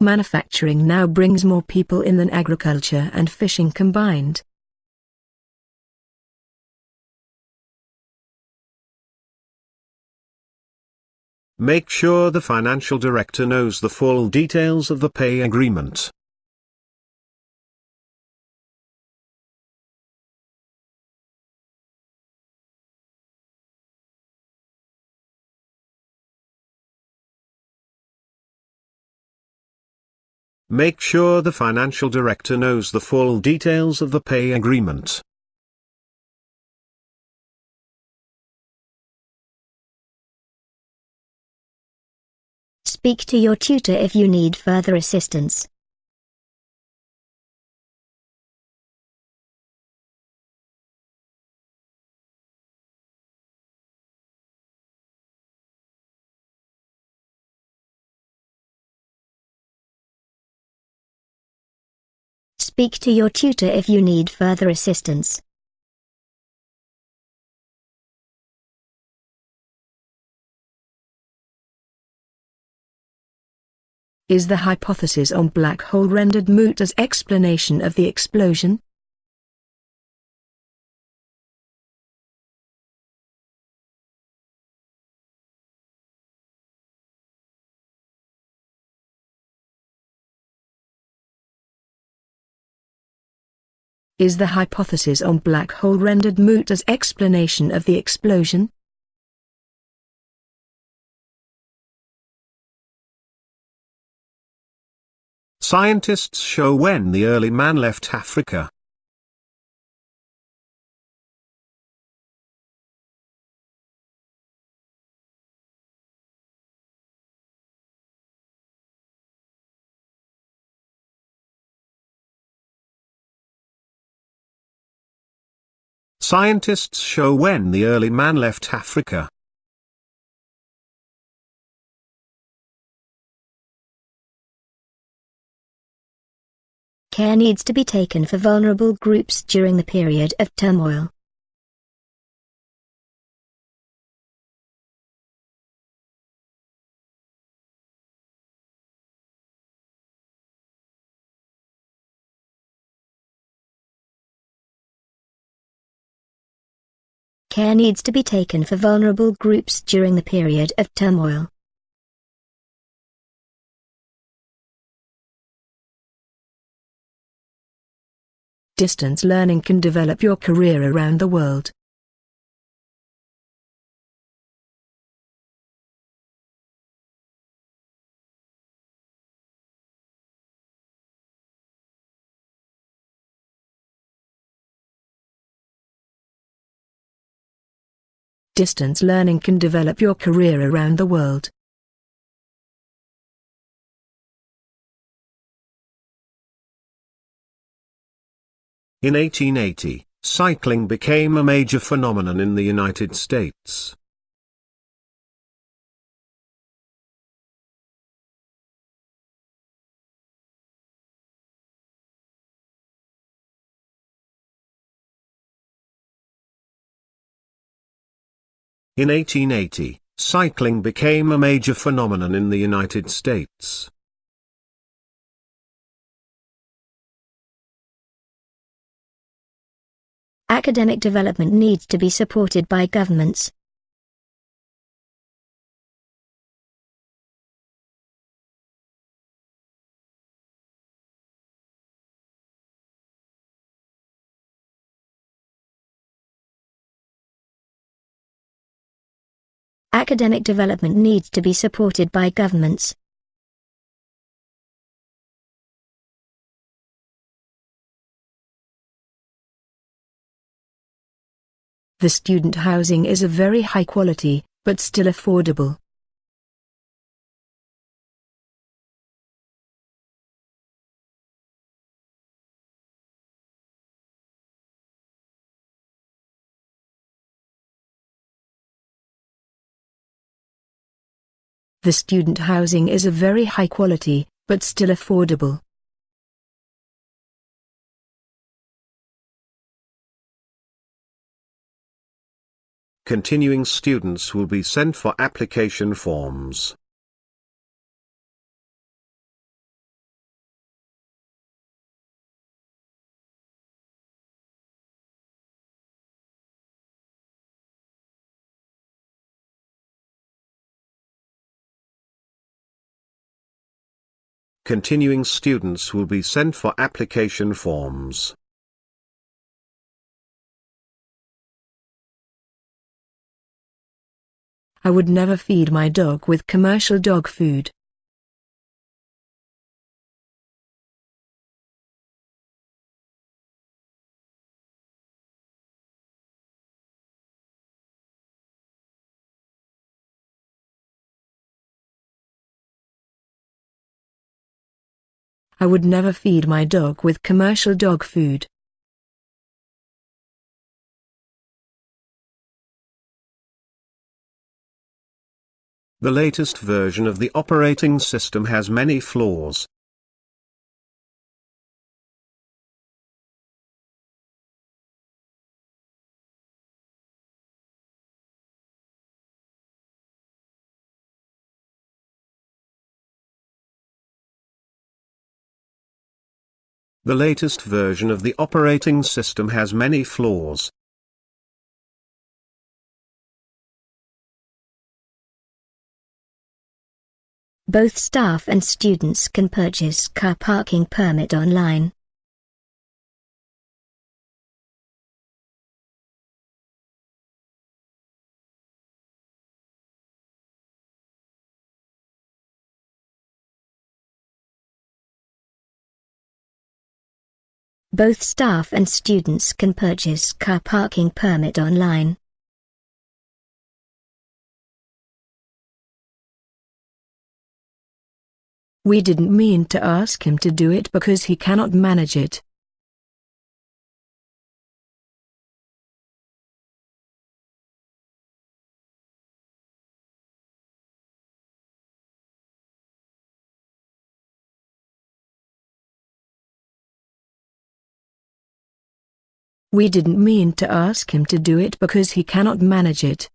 Manufacturing now brings more people in than agriculture and fishing combined. Make sure the financial director knows the full details of the pay agreement. Make sure the financial director knows the full details of the pay agreement. Speak to your tutor if you need further assistance. Speak to your tutor if you need further assistance. Is the hypothesis on black hole rendered moot as explanation of the explosion? Is the hypothesis on black hole rendered moot as explanation of the explosion? Scientists show when the early man left Africa. Scientists show when the early man left Africa. Care needs to be taken for vulnerable groups during the period of turmoil. Care needs to be taken for vulnerable groups during the period of turmoil. Distance learning can develop your career around the world. Distance learning can develop your career around the world. In 1880, cycling became a major phenomenon in the United States. In 1880, cycling became a major phenomenon in the United States. Academic development needs to be supported by governments. Academic development needs to be supported by governments. The student housing is of very high quality, but still affordable. The student housing is of very high quality, but still affordable. Continuing students will be sent for application forms. continuing students will be sent for application forms. I would never feed my dog with commercial dog food. I would never feed my dog with commercial dog food. The latest version of the operating system has many flaws. The latest version of the operating system has many flaws. Both staff and students can purchase car parking permit online. Both staff and students can purchase car parking permit online. We didn't mean to ask him to do it because he cannot manage it. We didn't mean to ask him to do it because he cannot manage it.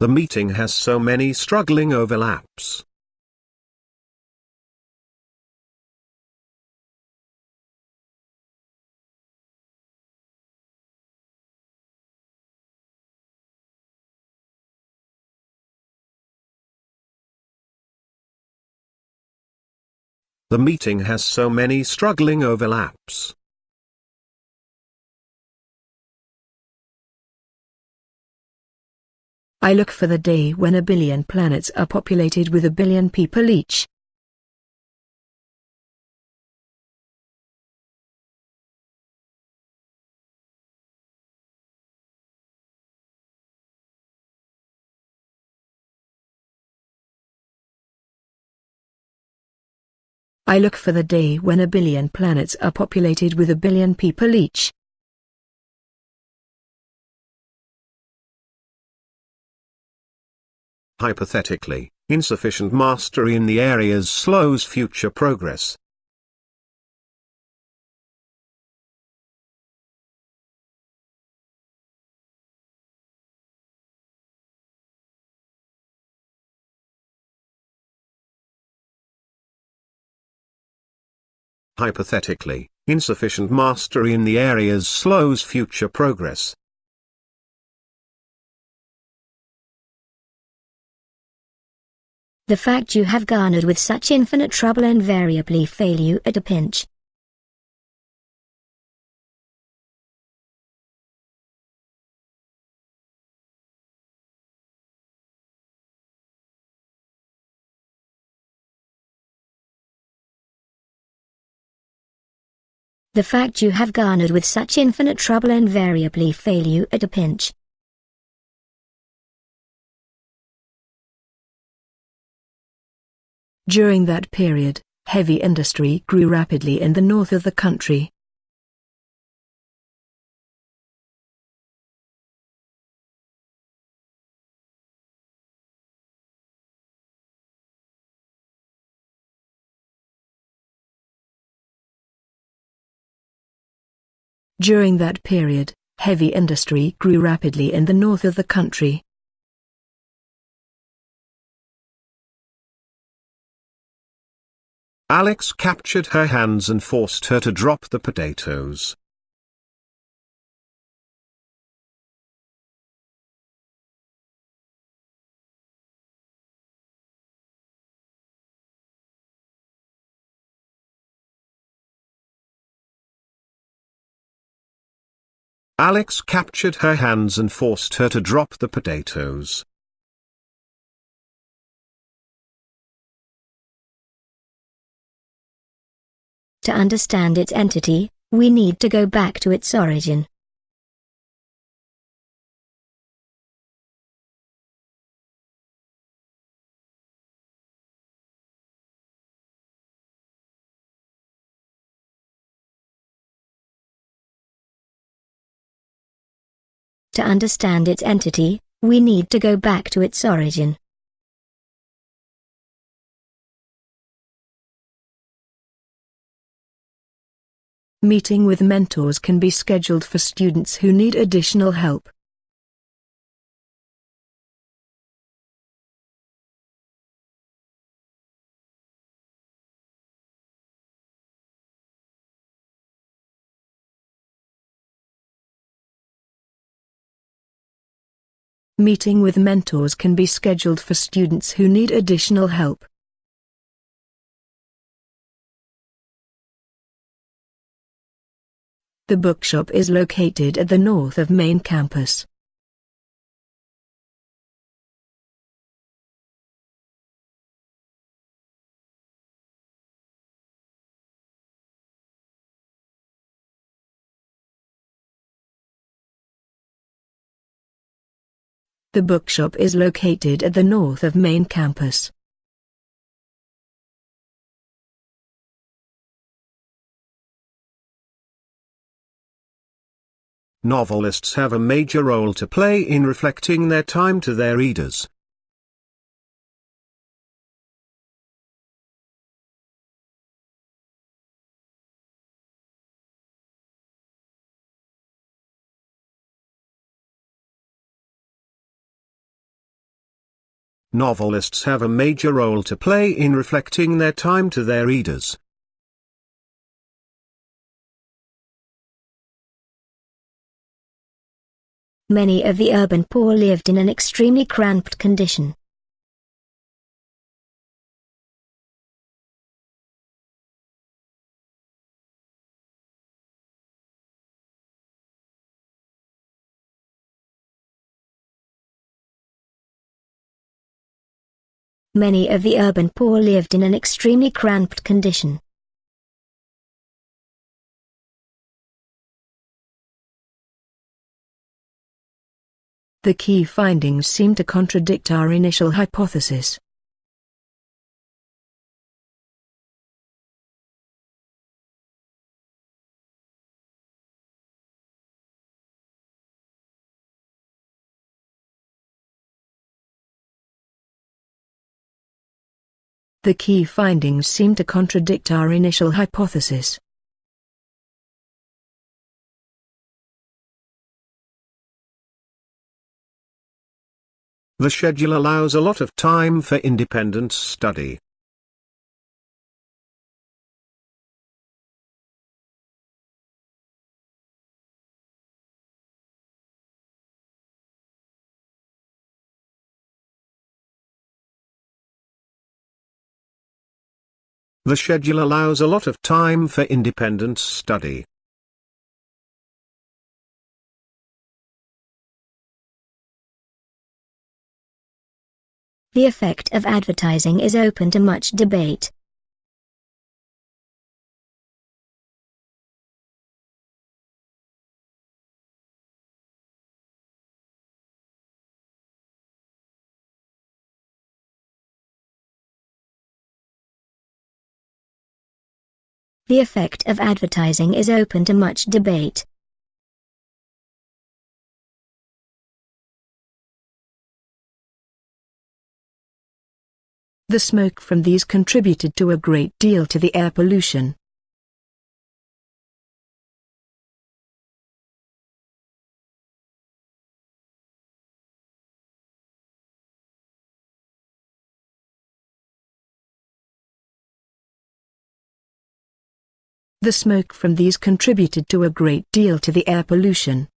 The meeting has so many struggling overlaps. The meeting has so many struggling overlaps. I look for the day when 1 billion planets are populated with 1 billion people each. I look for the day when 1 billion planets are populated with 1 billion people each. Hypothetically, insufficient mastery in the areas slows future progress. Hypothetically, insufficient mastery in the areas slows future progress. The fact you have garnered with such infinite trouble invariably fail you at a pinch. The fact you have garnered with such infinite trouble invariably fail you at a pinch. During that period, heavy industry grew rapidly in the north of the country. During that period, heavy industry grew rapidly in the north of the country. Alex captured her hands and forced her to drop the potatoes. Alex captured her hands and forced her to drop the potatoes. To understand its entity, we need to go back to its origin. To understand its entity, we need to go back to its origin. Meeting with mentors can be scheduled for students who need additional help. Meeting with mentors can be scheduled for students who need additional help. The bookshop is located at the north of main campus. The bookshop is located at the north of main campus. Novelists have a major role to play in reflecting their time to their readers. Novelists have a major role to play in reflecting their time to their readers. Many of the urban poor lived in an extremely cramped condition. Many of the urban poor lived in an extremely cramped condition. The key findings seem to contradict our initial hypothesis. The key findings seem to contradict our initial hypothesis. The schedule allows a lot of time for independent study. The schedule allows a lot of time for independent study. The effect of advertising is open to much debate. The effect of advertising is open to much debate. The smoke from these contributed to a great deal to the air pollution. The smoke from these contributed to a great deal to the air pollution.